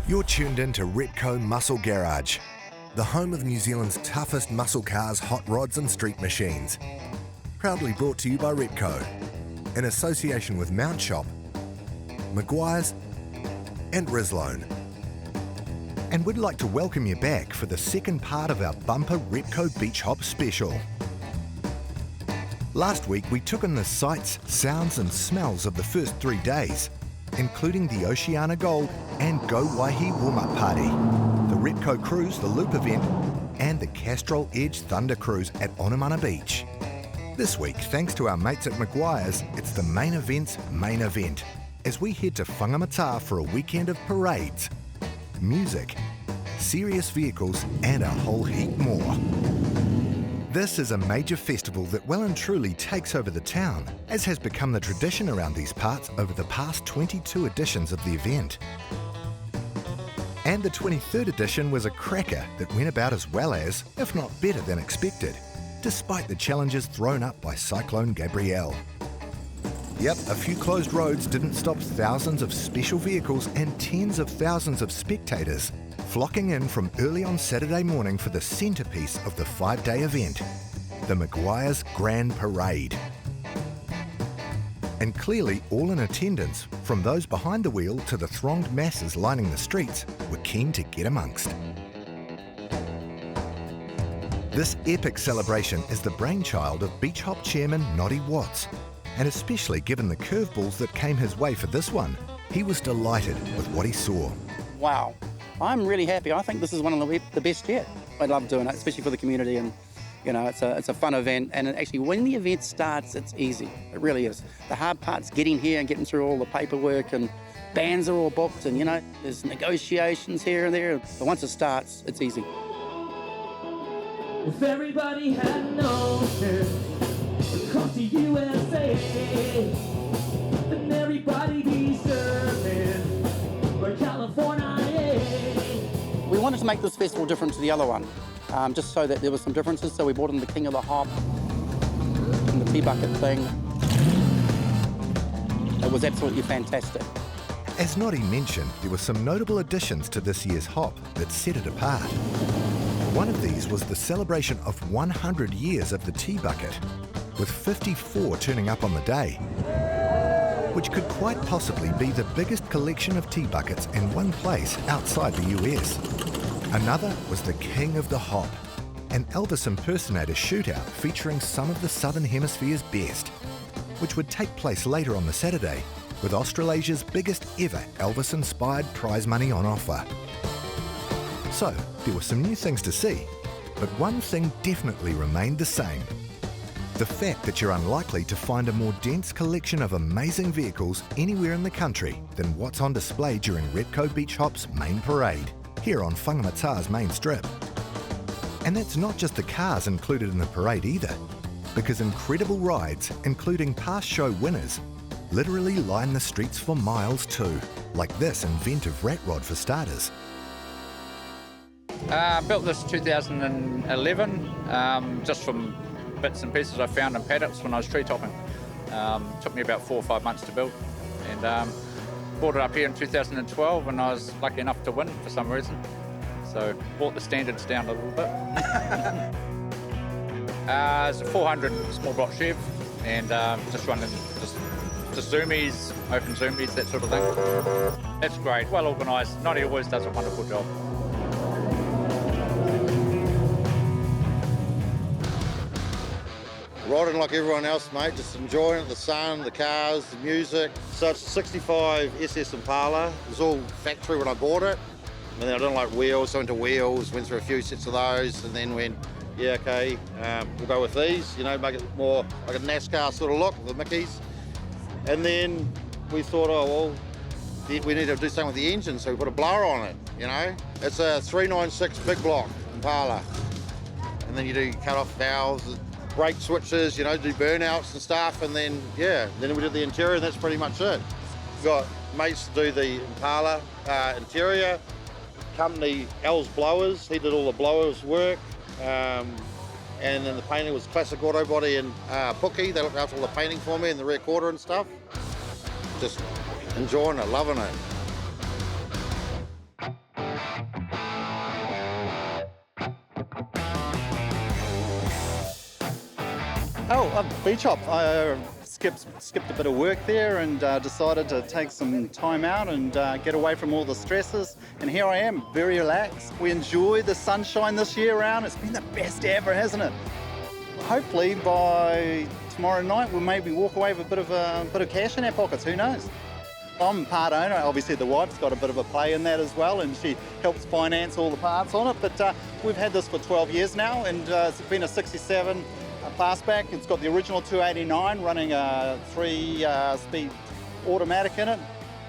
You're tuned in to Repco Muscle Garage, the home of New Zealand's toughest muscle cars, hot rods and street machines. Proudly brought to you by Repco, in association with Mount Shop, Maguire's and Rizlone. And we'd like to welcome you back for the second part of our bumper Repco Beach Hop special. Last week we took in the sights, sounds and smells of the first 3 days, including the Oceania Gold and Go Waihi warm-up party, the Repco Cruise, the Loop event, and the Castrol Edge Thunder Cruise at Onamana Beach. This week, thanks to our mates at Maguire's, it's the main event's main event, as we head to Whangamata for a weekend of parades, music, serious vehicles, and a whole heap more. This is a major festival that well and truly takes over the town, as has become the tradition around these parts over the past 22 editions of the event. And the 23rd edition was a cracker that went about as well as, if not better than expected, despite the challenges thrown up by Cyclone Gabrielle. Yep, a few closed roads didn't stop thousands of special vehicles and tens of thousands of spectators flocking in from early on Saturday morning for the centrepiece of the 5-day event, the Maguire's Grand Parade. And clearly all in attendance, from those behind the wheel to the thronged masses lining the streets, were keen to get amongst. This epic celebration is the brainchild of Beach Hop chairman Noddy Watts, and especially given the curveballs that came his way for this one, he was delighted with what he saw. Wow, I'm really happy. I think this is one of the best yet. I love doing it, especially for the community, and you know, it's a fun event. And actually, when the event starts, it's easy. It really is. The hard part's getting here and getting through all the paperwork, and bands are all booked, and you know, there's negotiations here and there. But once it starts, it's easy. If everybody had known across the USA, then everybody be serving for California. We wanted to make this festival different to the other one, just so that there were some differences. So we brought in the King of the Hop and the tea bucket thing. It was absolutely fantastic. As Noddy mentioned, there were some notable additions to this year's hop that set it apart. One of these was the celebration of 100 years of the tea bucket, with 54 turning up on the day, which could quite possibly be the biggest collection of tea buckets in one place outside the US. Another was the King of the Hop, an Elvis impersonator shootout featuring some of the Southern Hemisphere's best, which would take place later on the Saturday, with Australasia's biggest ever Elvis-inspired prize money on offer. So, there were some new things to see, but one thing definitely remained the same. The fact that you're unlikely to find a more dense collection of amazing vehicles anywhere in the country than what's on display during Repco Beach Hop's main parade, here on Whangamata's main strip. And that's not just the cars included in the parade either, because incredible rides, including past show winners, literally line the streets for miles too, like this inventive rat rod for starters. Built this 2011, just from bits and pieces I found in paddocks when I was tree topping. Took me about 4 or 5 months to build, and brought it up here in 2012, and I was lucky enough to win for some reason. So brought the standards down a little bit. It's a 400 small block Chev, and just running just zoomies, open zoomies, that sort of thing. It's great, well organised. Noddy always does a wonderful job. Riding like everyone else, mate, just enjoying it, the sun, the cars, the music. So it's 65 SS Impala. It was all factory when I bought it. And then I didn't like wheels, so into wheels, went through a few sets of those, and then went, yeah, okay, we'll go with these, you know, make it more like a NASCAR sort of look, the Mickeys. And then we thought, oh, well, we need to do something with the engine, so we put a blower on it, you know. It's a 396 big block Impala. And then you do cut off valves, brake switches, you know, do burnouts and stuff, and then, yeah, then we did the interior, and that's pretty much it. Got mates to do the Impala interior, company L's Blowers, he did all the blowers work, and then the painting was Classic Auto Body and Pookie, they looked after all the painting for me and the rear quarter and stuff. Just enjoying it, loving it. Beach hop. I skipped a bit of work there and decided to take some time out and get away from all the stresses. And here I am, very relaxed. We enjoy the sunshine this year round. It's been the best ever, hasn't it? Hopefully by tomorrow night we'll maybe walk away with a bit of cash in our pockets. Who knows? I'm part owner. Obviously the wife's got a bit of a play in that as well, and she helps finance all the parts on it. But we've had this for 12 years now, and it's been a 67 fastback. It's got the original 289 running a 3-speed automatic in it.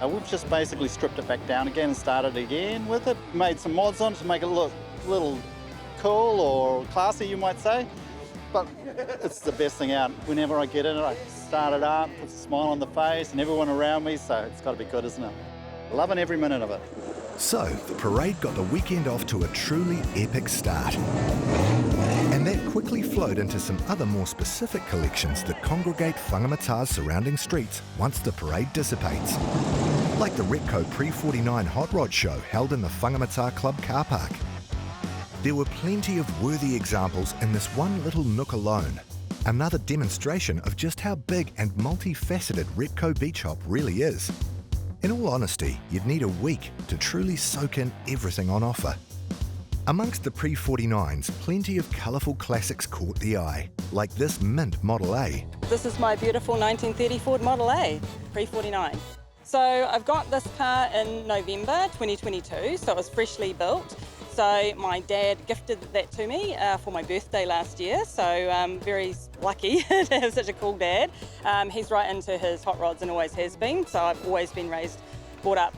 We've just basically stripped it back down again and started again with it. Made some mods on it to make it look a little cool or classy, you might say. But it's the best thing out. Whenever I get in it, I start it up, put a smile on the face and everyone around me, so it's got to be good, isn't it? Loving every minute of it. So, the parade got the weekend off to a truly epic start. And that quickly flowed into some other more specific collections that congregate whangamata's surrounding streets once the parade dissipates. Like the Repco Pre-49 Hot Rod Show held in the Whangamata Club car park. There were plenty of worthy examples in this one little nook alone. Another demonstration of just how big and multifaceted Repco Beach Hop really is. In all honesty, you'd need a week to truly soak in everything on offer. Amongst the Pre-49s, plenty of colourful classics caught the eye, like this mint Model A. This is my beautiful 1930 Ford Model A, Pre-49. So I've got this car in November 2022, so it was freshly built. So my dad gifted that to me for my birthday last year, so I'm very lucky to have such a cool dad. He's right into his hot rods and always has been, so I've always been brought up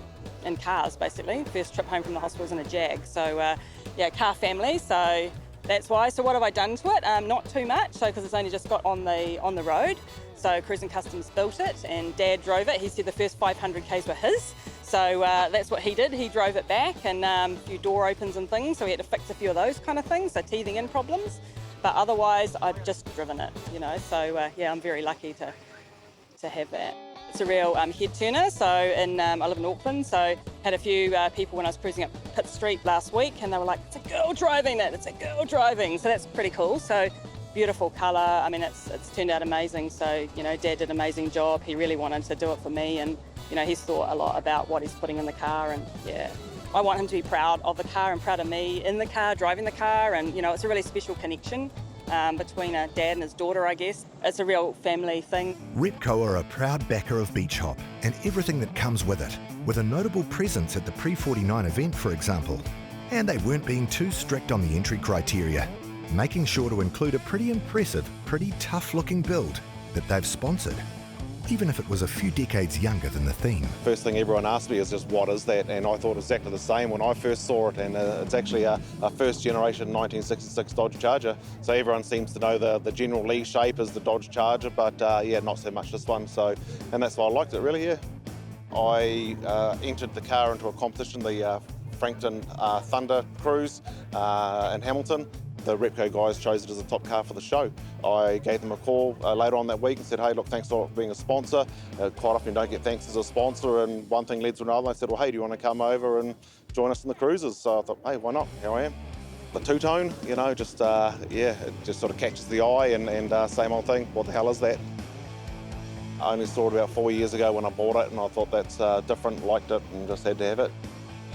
in cars basically. First trip home from the hospital was in a Jag, so yeah, car family, so that's why. So what have I done to it? Not too much, so because it's only just got on the road. So Cruising Customs built it and Dad drove it. He said the first 500 Ks were his. So that's what he did. He drove it back and a few door opens and things. So we had to fix a few of those kind of things, so teething in problems. But otherwise, I've just driven it, you know. So yeah, I'm very lucky to have that. It's a real head turner. So I live in Auckland, so had a few people when I was cruising up Pitt Street last week, and they were like, "It's a girl driving it. It's a girl driving." So that's pretty cool. So beautiful colour. I mean, it's turned out amazing. So you know, Dad did an amazing job. He really wanted to do it for me, and you know, he's thought a lot about what he's putting in the car, and yeah, I want him to be proud of the car and proud of me in the car, driving the car, and you know, it's a really special connection between a dad and his daughter, I guess. It's a real family thing. Repco are a proud backer of Beach Hop and everything that comes with it, with a notable presence at the Pre-49 event, for example. And they weren't being too strict on the entry criteria, making sure to include a pretty impressive, pretty tough-looking build that they've sponsored, even if it was a few decades younger than the theme. First thing everyone asked me is just, what is that? And I thought exactly the same when I first saw it, and it's actually a first generation 1966 Dodge Charger. So everyone seems to know the general Lee shape is the Dodge Charger, but yeah, not so much this one. So, and that's why I liked it really, yeah. I entered the car into a competition, the Frankton Thunder Cruise in Hamilton. The Repco guys chose it as the top car for the show. I gave them a call later on that week and said, hey, look, thanks for being a sponsor. Quite often you don't get thanks as a sponsor, and one thing led to another. I said, well, hey, do you want to come over and join us in the cruises? So I thought, hey, why not? Here I am. The two-tone, you know, just, yeah, it just sort of catches the eye, and same old thing, what the hell is that? I only saw it about 4 years ago when I bought it, and I thought that's different, liked it, and just had to have it.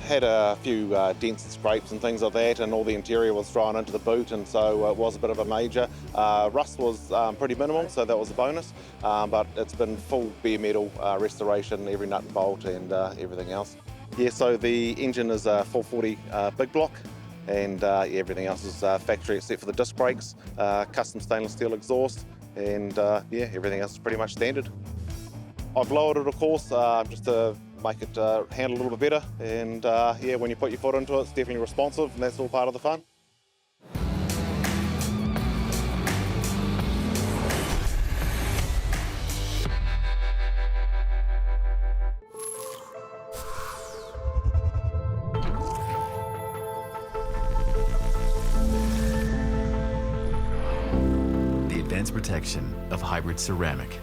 Had a few dents and scrapes and things like that, and all the interior was thrown into the boot, and so it was a bit of a major. Rust was pretty minimal, so that was a bonus, but it's been full bare metal restoration, every nut and bolt and everything else. Yeah, so the engine is a 440 big block, and yeah, everything else is factory except for the disc brakes, custom stainless steel exhaust, and yeah, everything else is pretty much standard. I've lowered it, of course, just to make it handle a little bit better, and yeah, when you put your foot into it, it's definitely responsive, and that's all part of the fun. The advanced protection of hybrid ceramic.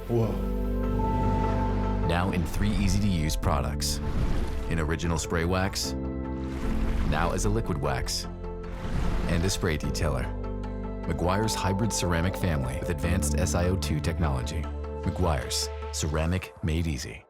Whoa. Now in 3 easy-to-use products. In original spray wax, now as a liquid wax, and a spray detailer. Meguiar's hybrid ceramic family with advanced SiO2 technology. Meguiar's, ceramic made easy.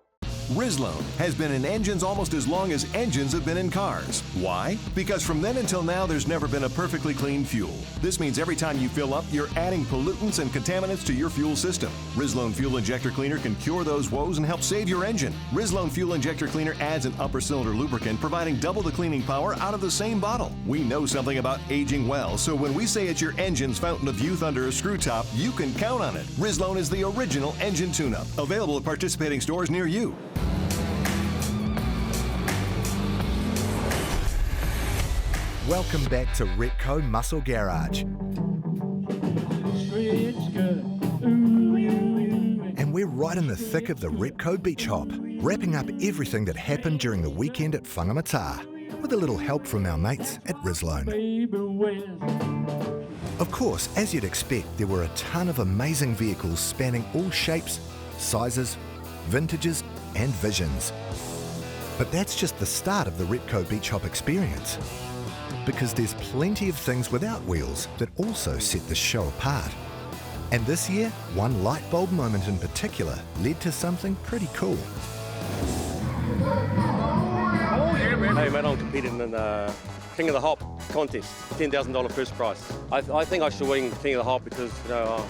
Rizlone has been in engines almost as long as engines have been in cars. Why? Because from then until now, there's never been a perfectly clean fuel. This means every time you fill up, you're adding pollutants and contaminants to your fuel system. Rizlone Fuel Injector Cleaner can cure those woes and help save your engine. Rizlone Fuel Injector Cleaner adds an upper cylinder lubricant, providing double the cleaning power out of the same bottle. We know something about aging well, so when we say it's your engine's fountain of youth under a screw top, you can count on it. Rizlone is the original engine tune-up. Available at participating stores near you. Welcome back to Repco Muscle Garage. And we're right in the thick of the Repco Beach Hop, wrapping up everything that happened during the weekend at Whangamata, with a little help from our mates at Rizlone. Of course, as you'd expect, there were a ton of amazing vehicles spanning all shapes, sizes, vintages and visions. But that's just the start of the Repco Beach Hop experience, because there's plenty of things without wheels that also set the show apart. And this year, one light bulb moment in particular led to something pretty cool. Hey mate, I'm competing in the King of the Hop contest, $10,000 first prize. I think I should win King of the Hop because, you know,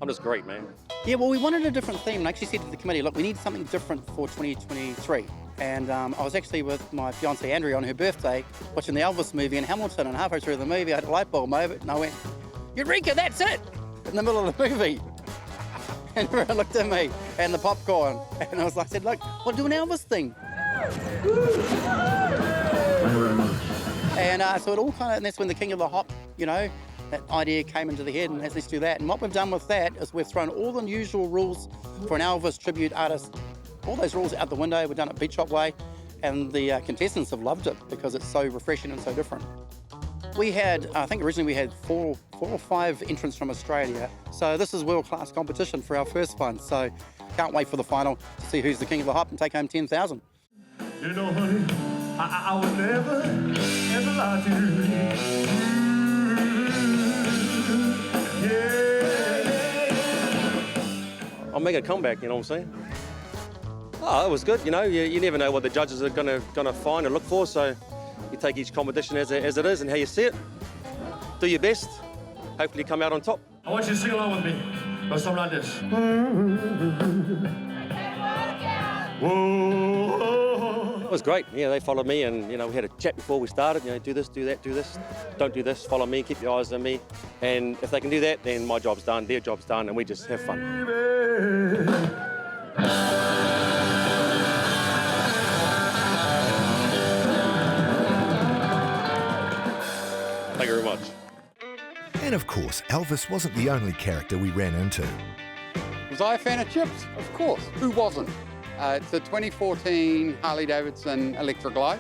I'm just great, man. Yeah, well, we wanted a different theme, and I actually said to the committee, look, we need something different for 2023. And I was actually with my fiancée Andrea on her birthday, watching the Elvis movie in Hamilton, and halfway through the movie I had a light bulb moment, and I went, Eureka, that's it! In the middle of the movie. And everyone looked at me, and the popcorn, and I said, look, we'll do an Elvis thing. And so it all kind of, and that's when the King of the Hop, you know, that idea came into the head, and let's do that. And what we've done with that is we've thrown all the usual rules for an Elvis tribute artist, all those rules out the window. We've done it Beach Hop way, and the contestants have loved it because it's so refreshing and so different. We had, I think originally we had four or five entrants from Australia, so this is world-class competition for our first one, so can't wait for the final to see who's the King of the Hop and take home 10,000. You know, honey, I would never, ever lie to you. Yeah. I'll make a comeback, you know what I'm saying? Oh, it was good, you know, you never know what the judges are gonna find and look for, so you take each competition as it is and how you see it. Do your best, hopefully come out on top. I want you to sing along with me. Or something like this. It was great, yeah, they followed me and, you know, we had a chat before we started, you know, do this, do that, do this, don't do this, follow me, keep your eyes on me. And if they can do that, then my job's done, their job's done, and we just have fun. Thank you very much. And of course, Elvis wasn't the only character we ran into. Was I a fan of chips? Of course. Who wasn't? It's a 2014 Harley-Davidson Electra Glide,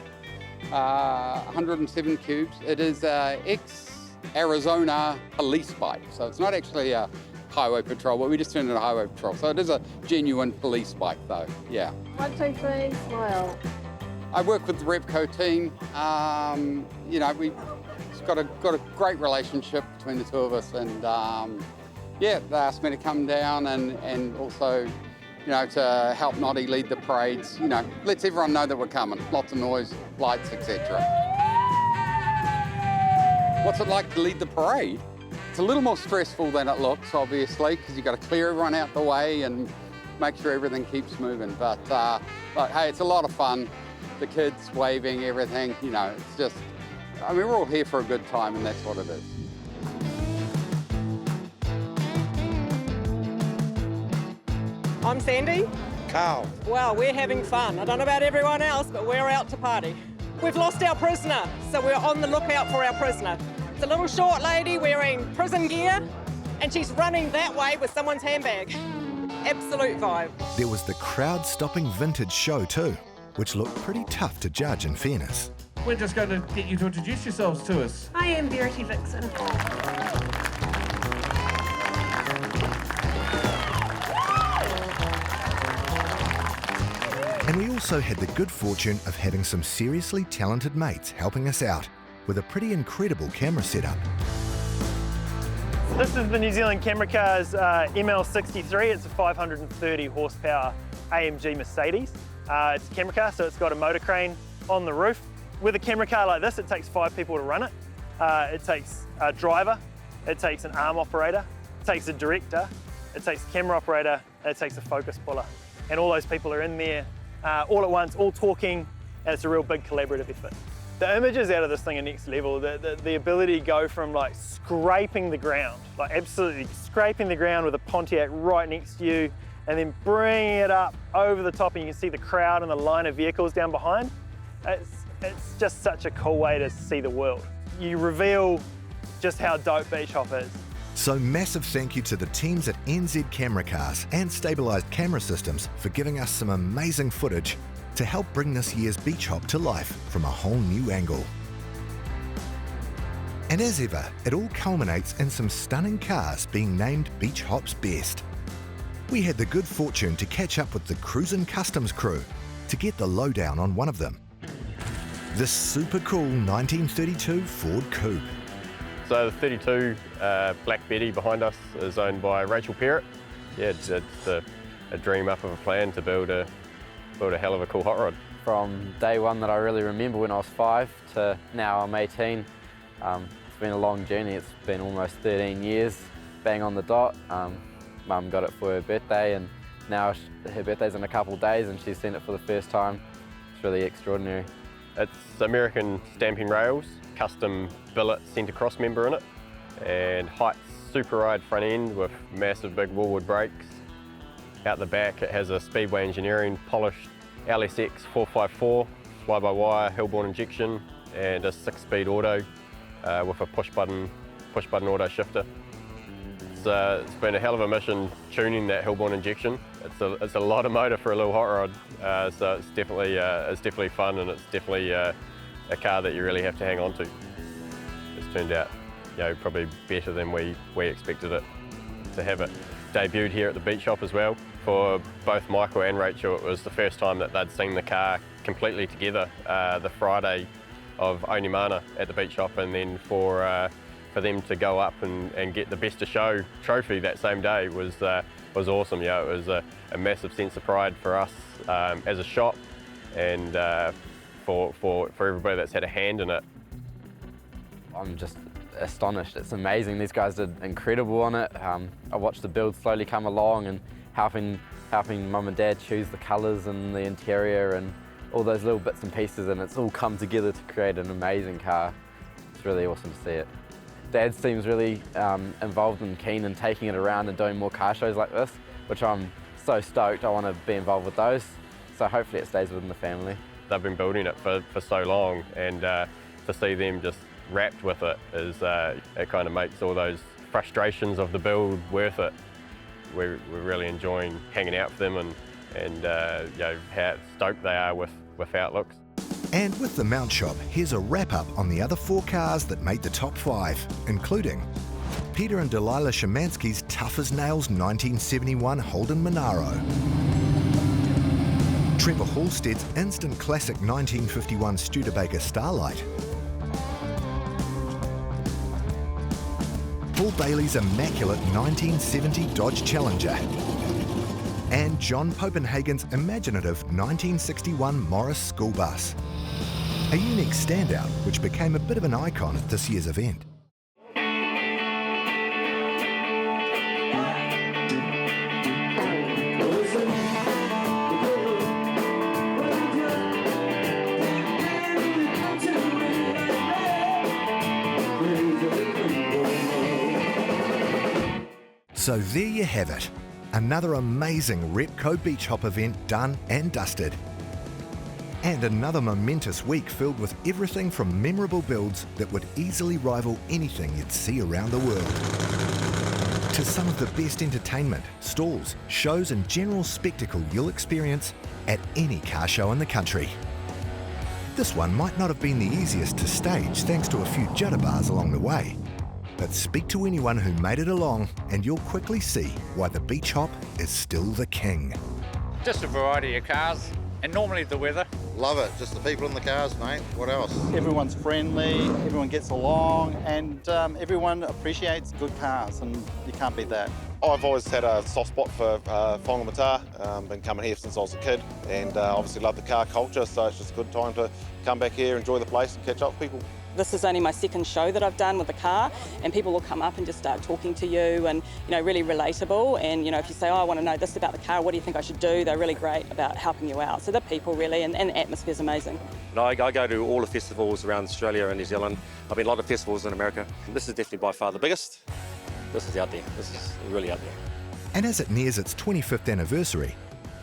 107 cubes. It is a ex-Arizona police bike, so it's not actually a highway patrol, but we just turned it a highway patrol. So it is a genuine police bike, though. Yeah. 1, 2, 3, smile. I work with the Repco team. You know, we've got a great relationship between the two of us, and yeah, they asked me to come down and also, you know, to help Noddy lead the parades. You know, lets everyone know that we're coming. Lots of noise, lights, etc. What's it like to lead the parade? It's a little more stressful than it looks, obviously, because you've got to clear everyone out the way and make sure everything keeps moving. But hey, it's a lot of fun. The kids waving, everything, you know, it's just, I mean, we're all here for a good time, and that's what it is. I'm Sandy. Carl. Well, we're having fun. I don't know about everyone else, but we're out to party. We've lost our prisoner, so we're on the lookout for our prisoner. It's a little short lady wearing prison gear, and she's running that way with someone's handbag. Absolute vibe. There was the crowd-stopping vintage show too, which looked pretty tough to judge in fairness. We're just going to get you to introduce yourselves to us. I am Verity Vixen. And we also had the good fortune of having some seriously talented mates helping us out with a pretty incredible camera setup. This is the New Zealand Camera Cars ML63. It's a 530 horsepower AMG Mercedes. It's a camera car, so it's got a motor crane on the roof. With a camera car like this, it takes 5 people to run it. It takes a driver, it takes an arm operator, it takes a director, it takes a camera operator, and it takes a focus puller. And all those people are in there all at once, all talking, and it's a real big collaborative effort. The images out of this thing are next level. The ability to go from like scraping the ground, like absolutely scraping the ground with a Pontiac right next to you, and then bringing it up over the top, and you can see the crowd and the line of vehicles down behind. It's just such a cool way to see the world. You reveal just how dope Beach Hop is. So massive thank you to the teams at NZ Camera Cars and Stabilised Camera Systems for giving us some amazing footage to help bring this year's Beach Hop to life from a whole new angle. And as ever, it all culminates in some stunning cars being named Beach Hop's best. We had the good fortune to catch up with the Cruisin' Customs crew to get the lowdown on one of them. This super cool 1932 Ford Coupe. So the 32 Black Betty behind us is owned by Rachel Perrott. Yeah, it's a dream up of a plan to build a hell of a cool hot rod. From day one that I really remember when I was 5 to now I'm 18, it's been a long journey. It's been almost 13 years, bang on the dot. Mum got it for her birthday, and now her birthday's in a couple of days and she's seen it for the first time. It's really extraordinary. It's American stamping rails, custom billet centre cross member in it, and Heights super ride front end with massive big Woolwood brakes. Out the back it has a Speedway Engineering polished LSX 454 fly-by-wire Hillborn injection and a 6-speed auto with a push button auto shifter. It's been a hell of a mission tuning that Hillborn injection. It's a lot of motor for a little hot rod, so it's definitely fun, and it's definitely a car that you really have to hang on to. It's turned out, probably better than we expected it. To have it debuted here at the Beach Hop as well. For both Michael and Rachel, it was the first time that they'd seen the car completely together the Friday of Onimana at the Beach Hop, and then for them to go up and get the Best of Show trophy that same day was awesome. It was a massive sense of pride for us as a shop, and for everybody that's had a hand in it. I'm just astonished. It's amazing. These guys did incredible on it. I watched the build slowly come along and helping Mum and Dad choose the colours and the interior and all those little bits and pieces, and it's all come together to create an amazing car. It's really awesome to see it. Dad seems really involved and keen in taking it around and doing more car shows like this, which I'm so stoked. I want to be involved with those, so hopefully it stays within the family. They've been building it for so long, and to see them just wrapped with it it kind of makes all those frustrations of the build worth it. We're really enjoying hanging out with them and how stoked they are with how it looks. And with the mount shop, here's a wrap-up on the other 4 cars that made the top 5, including Peter and Delilah Szymanski's tough-as-nails 1971 Holden Monaro, Trevor Halstead's instant classic 1951 Studebaker Starlight, Paul Bailey's immaculate 1970 Dodge Challenger, and John Popenhagen's imaginative 1961 Morris school bus. A unique standout which became a bit of an icon at this year's event. So there you have it. Another amazing Repco Beach Hop event done and dusted. And another momentous week filled with everything from memorable builds that would easily rival anything you'd see around the world, to some of the best entertainment, stalls, shows and general spectacle you'll experience at any car show in the country. This one might not have been the easiest to stage thanks to a few jitterbars along the way. But speak to anyone who made it along and you'll quickly see why the Beach Hop is still the king. Just a variety of cars, and normally the weather. Love it. Just the people in the cars, mate. What else? Everyone's friendly, everyone gets along, and everyone appreciates good cars, and you can't beat that. I've always had a soft spot for Whangamata. Been coming here since I was a kid, and obviously love the car culture, so it's just a good time to come back here, enjoy the place and catch up with people. This is only my second show that I've done with the car, and people will come up and just start talking to you, and really relatable. And if you say, oh, I want to know this about the car, what do you think I should do? They're really great about helping you out. So the people really, and the atmosphere's amazing. I go to all the festivals around Australia and New Zealand. I've been a lot of festivals in America. This is definitely by far the biggest. This is out there. This is really out there. And as it nears its 25th anniversary,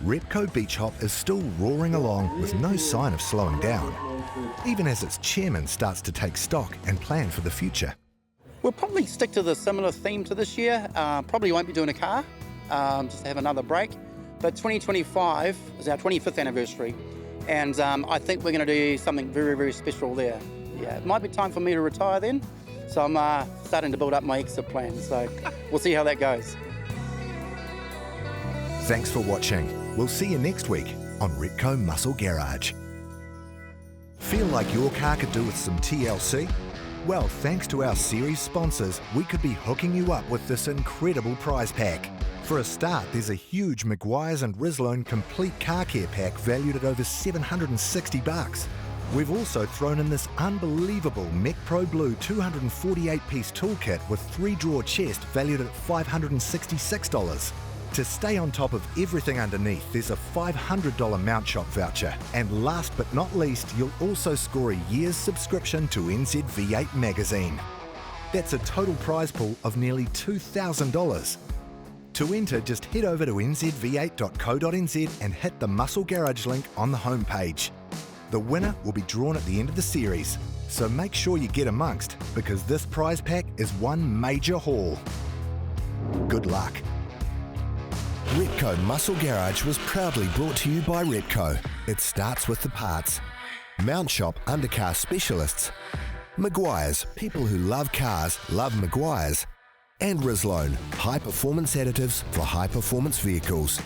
Repco Beach Hop is still roaring along with no sign of slowing down, even as its chairman starts to take stock and plan for the future. We'll probably stick to the similar theme to this year. Probably won't be doing a car, just to have another break. But 2025 is our 25th anniversary, and I think we're going to do something very, very special there. Yeah, it might be time for me to retire then, so I'm starting to build up my exit plan, so we'll see how that goes. Thanks for watching. We'll see you next week on Repco Muscle Garage. Feel like your car could do with some TLC? Well, thanks to our series sponsors, we could be hooking you up with this incredible prize pack. For a start, there's a huge Maguire's and Rislone complete car care pack valued at over $760. We've also thrown in this unbelievable Mech Pro Blue 248-piece toolkit with 3-drawer chest valued at $566. To stay on top of everything underneath, there's a $500 mount shop voucher. And last but not least, you'll also score a year's subscription to NZ V8 magazine. That's a total prize pool of nearly $2,000. To enter, just head over to nzv8.co.nz and hit the Muscle Garage link on the homepage. The winner will be drawn at the end of the series, so make sure you get amongst, because this prize pack is one major haul. Good luck. Repco Muscle Garage was proudly brought to you by Repco. It starts with the parts. Mount Shop Undercar Specialists. Maguire's, people who love cars love Maguire's. And Rislone, high performance additives for high performance vehicles.